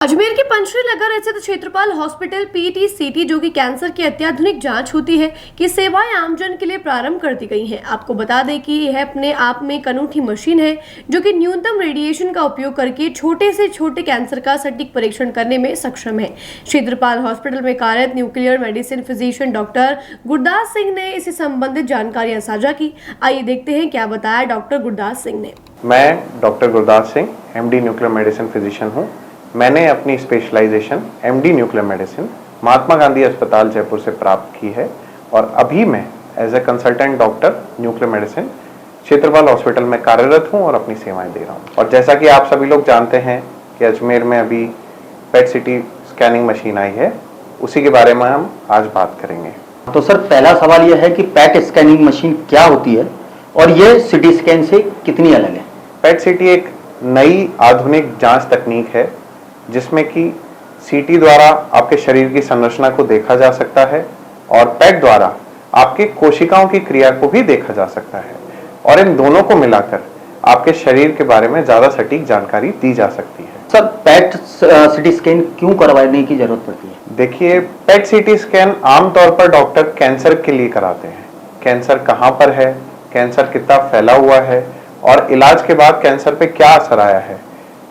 अजमेर के पंचशील नगर स्थित क्षेत्रपाल हॉस्पिटल पीटी-सीटी जो कि कैंसर की अत्याधुनिक जांच होती है की सेवाएं आमजन के लिए प्रारंभ कर दी गई हैं। आपको बता दें कि यह अपने आप में एक अनूठी मशीन है जो कि न्यूनतम रेडिएशन का उपयोग करके छोटे से छोटे कैंसर का सटीक परीक्षण करने में सक्षम है। क्षेत्रपाल हॉस्पिटल में कार्यरत nuclear medicine physician doctor Gurdas Singh ने इससे संबंधित जानकारियाँ साझा की। आइए देखते हैं क्या बताया डॉक्टर गुरदास सिंह ने। मैं doctor Gurdas Singh MD nuclear medicine physician हूँ। मैंने अपनी specialisation MD nuclear medicine Mahatma Gandhi अस्पताल जयपुर से प्राप्त की है और अभी मैं as a consultant doctor nuclear medicine Kshetrapal hospital में कार्यरत हूं और अपनी सेवाएं दे रहा हूं। और जैसा कि आप सभी लोग जानते हैं कि अजमेर में अभी पेट सिटी स्कैनिंग मशीन आई है, उसी के बारे में हम आज बात करेंगे। तो सर, पहला सवाल यह है कि पेट स्कैनिंग मशीन क्या होती है और ये सिटी स्कैन से कितनी अलग है? पेट सिटी एक नई आधुनिक जांच तकनीक है जिसमें कि सीटी द्वारा आपके शरीर की संरचना को देखा जा सकता है और पेट द्वारा आपके कोशिकाओं की क्रिया को भी देखा जा सकता है और इन दोनों को मिलाकर आपके शरीर के बारे में ज्यादा सटीक जानकारी दी जा सकती है। सर, पेट सिटी स्कैन क्यों करवाने की जरूरत पड़ती है? देखिए, पेट सिटी स्कैन आमतौर पर डॉक्टर कैंसर के लिए कराते हैं। कैंसर कहाँ पर है, कैंसर कितना फैला हुआ है और इलाज के बाद कैंसर पे क्या असर आया है,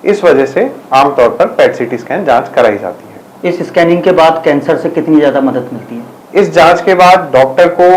इस वजह से आमतौर पर पेट सिटी स्कैन जांच कराई जाती है। इस स्कैनिंग के बाद कैंसर से कितनी ज्यादा मदद मिलती है? इस जांच के बाद डॉक्टर को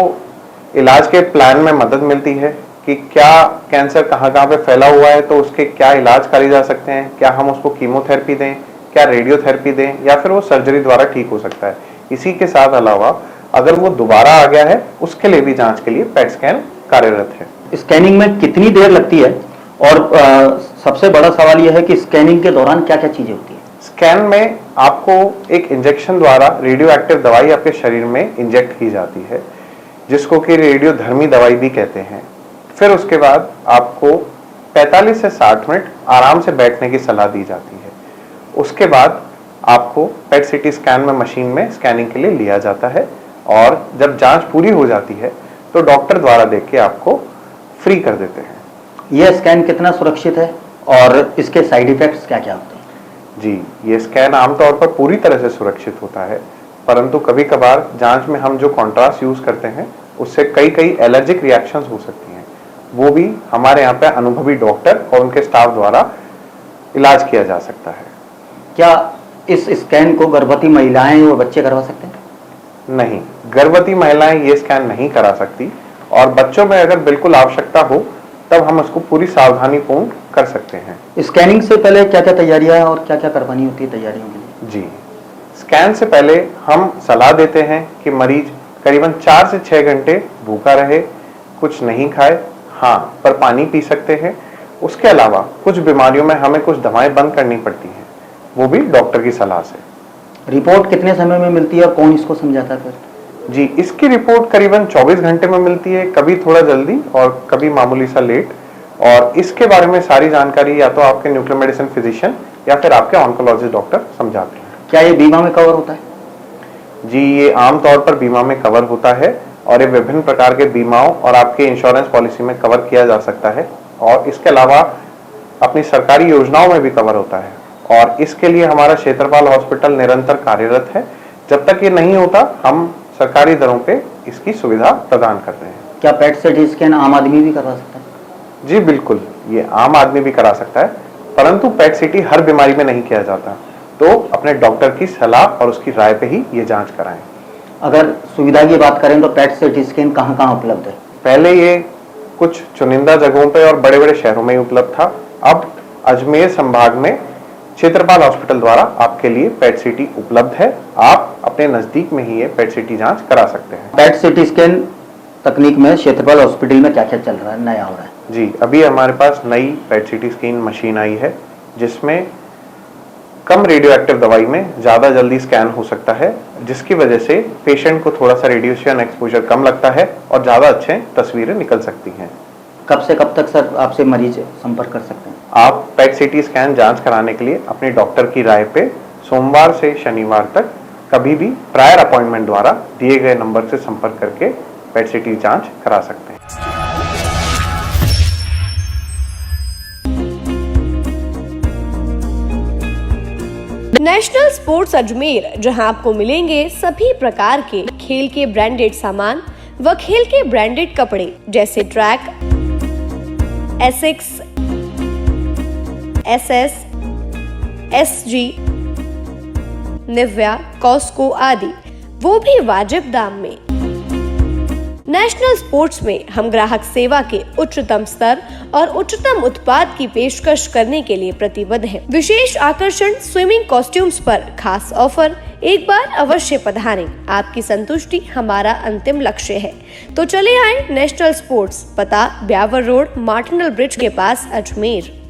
इलाज के प्लान में मदद मिलती है कि क्या कैंसर कहाँ कहाँ पे फैला हुआ है, तो उसके क्या इलाज करे जा सकते हैं, क्या हम उसको कीमोथेरेपी दें, क्या रेडियोथेरेपी दें या फिर वो सर्जरी द्वारा ठीक हो सकता है। इसी के साथ अलावा अगर वो दोबारा आ गया है उसके लिए भी जांच के लिए पेट स्कैन कार्यरत है। स्कैनिंग में कितनी देर लगती है और सबसे बड़ा सवाल यह है कि स्कैनिंग के दौरान क्या क्या चीजें होती है? स्कैन में आपको एक इंजेक्शन द्वारा रेडियो एक्टिव दवाई आपके शरीर में इंजेक्ट की जाती है जिसको कि रेडियोधर्मी दवाई भी कहते हैं। फिर उसके बाद आपको 45 से 60 मिनट आराम से बैठने की सलाह दी जाती है। उसके बाद आपको पेट सिटी स्कैन में मशीन में स्कैनिंग के लिए लिया जाता है और जब जांच पूरी हो जाती है तो डॉक्टर द्वारा देख के आपको फ्री कर देते हैं। यह स्कैन कितना सुरक्षित है और इसके साइड इफेक्ट्स क्या क्या होते हैं? जी, ये स्कैन आमतौर पर पूरी तरह से सुरक्षित होता है, परंतु कभी कभार जांच में हम जो कॉन्ट्रास्ट यूज करते हैं उससे कई एलर्जिक रिएक्शंस हो सकती हैं। वो भी हमारे यहाँ पे अनुभवी डॉक्टर और उनके स्टाफ द्वारा इलाज किया जा सकता है। क्या इस स्कैन को गर्भवती महिलाएं और बच्चे करवा सकते हैं? नहीं, गर्भवती महिलाएं ये स्कैन नहीं करा सकती और बच्चों में अगर बिल्कुल आवश्यकता हो तब हम उसको पूरी सावधानी पूर्ण कर सकते हैं। स्कैनिंग से पहले क्या क्या तैयारियां हैं और क्या क्या करवानी होती है तैयारियों के लिए? जी, स्कैन से पहले हम सलाह देते हैं कि मरीज करीबन 4 से 6 घंटे भूखा रहे, कुछ नहीं खाए, हाँ पर पानी पी सकते हैं। उसके अलावा कुछ बीमारियों में हमें कुछ दवाएं बंद करनी पड़ती हैं, वो भी डॉक्टर की सलाह से। रिपोर्ट कितने समय में मिलती है और कौन इसको समझाता है फिर? जी, इसकी रिपोर्ट करीबन 24 घंटे में मिलती है, कभी थोड़ा जल्दी और कभी मामूली सा लेट। और इसके बारे में सारी जानकारी या तो आपके न्यूक्लियर मेडिसिन फिजिशियन या फिर आपके ऑन्कोलॉजिस्ट डॉक्टर समझाते हैं। क्या ये बीमा में कवर होता है? जी, ये आमतौर पर बीमा में कवर होता है और ये विभिन्न प्रकार के बीमाओं और आपके इंश्योरेंस पॉलिसी में कवर किया जा सकता है और इसके अलावा अपनी सरकारी योजनाओं में भी कवर होता है और इसके लिए हमारा क्षेत्रपाल हॉस्पिटल निरंतर कार्यरत है। जब तक ये नहीं होता हम सरकारी दरों पे इसकी सुविधा प्रदान कर रहे हैं। क्या पेट सिटी स्कैन आम आदमी भी करवा सकता है? जी बिल्कुल, ये आम आदमी भी करा सकता है, परंतु पेट सिटी हर बीमारी में नहीं किया जाता, तो अपने डॉक्टर की सलाह और उसकी राय पे ही ये जांच कराएं। अगर सुविधा की बात करें तो पेट सिटी स्कैन कहाँ कहाँ उपलब्ध है? पहले ये कुछ चुनिंदा जगहों पे और बड़े बड़े शहरों में ही उपलब्ध था। अब अजमेर संभाग में क्षेत्रपाल हॉस्पिटल द्वारा आपके लिए पेट सिटी उपलब्ध है। आप अपने नजदीक में ही ये पेट सिटी जांच करा सकते हैं। पेट सिटी स्कैन तकनीक में क्षेत्रपाल हॉस्पिटल में क्या क्या चल रहा है, नया हो रहा है? जी, अभी हमारे पास नई पेट सिटी स्कैन मशीन आई है जिसमें कम रेडियो एक्टिव दवाई में ज़्यादा जल्दी स्कैन हो सकता है, जिसकी वजह से पेशेंट को थोड़ा सा रेडिएशन एक्सपोजर कम लगता है और ज़्यादा अच्छे तस्वीरें निकल सकती हैं। कब से कब तक सर आपसे मरीज संपर्क कर सकते हैं? आप पेट सिटी स्कैन जांच कराने के लिए अपने डॉक्टर की राय पे सोमवार से शनिवार तक कभी भी प्रायर अपॉइंटमेंट द्वारा दिए गए नंबर से संपर्क करके पेट सिटी जांच करा सकते हैं। नेशनल स्पोर्ट्स अजमेर, जहां आपको मिलेंगे सभी प्रकार के खेल के ब्रांडेड सामान व खेल के ब्रांडेड कपड़े जैसे track, Asics, SS, SG, Nivia, Cosco आदि, वो भी वाजिब दाम में। नेशनल स्पोर्ट्स में हम ग्राहक सेवा के उच्चतम स्तर और उच्चतम उत्पाद की पेशकश करने के लिए प्रतिबद्ध हैं। विशेष आकर्षण स्विमिंग कॉस्ट्यूम्स पर खास ऑफर, एक बार अवश्य पधारें। आपकी संतुष्टि हमारा अंतिम लक्ष्य है। तो चले आए नेशनल स्पोर्ट्स, पता ब्यावर रोड, मार्टिनल ब्रिज के पास, अजमेर।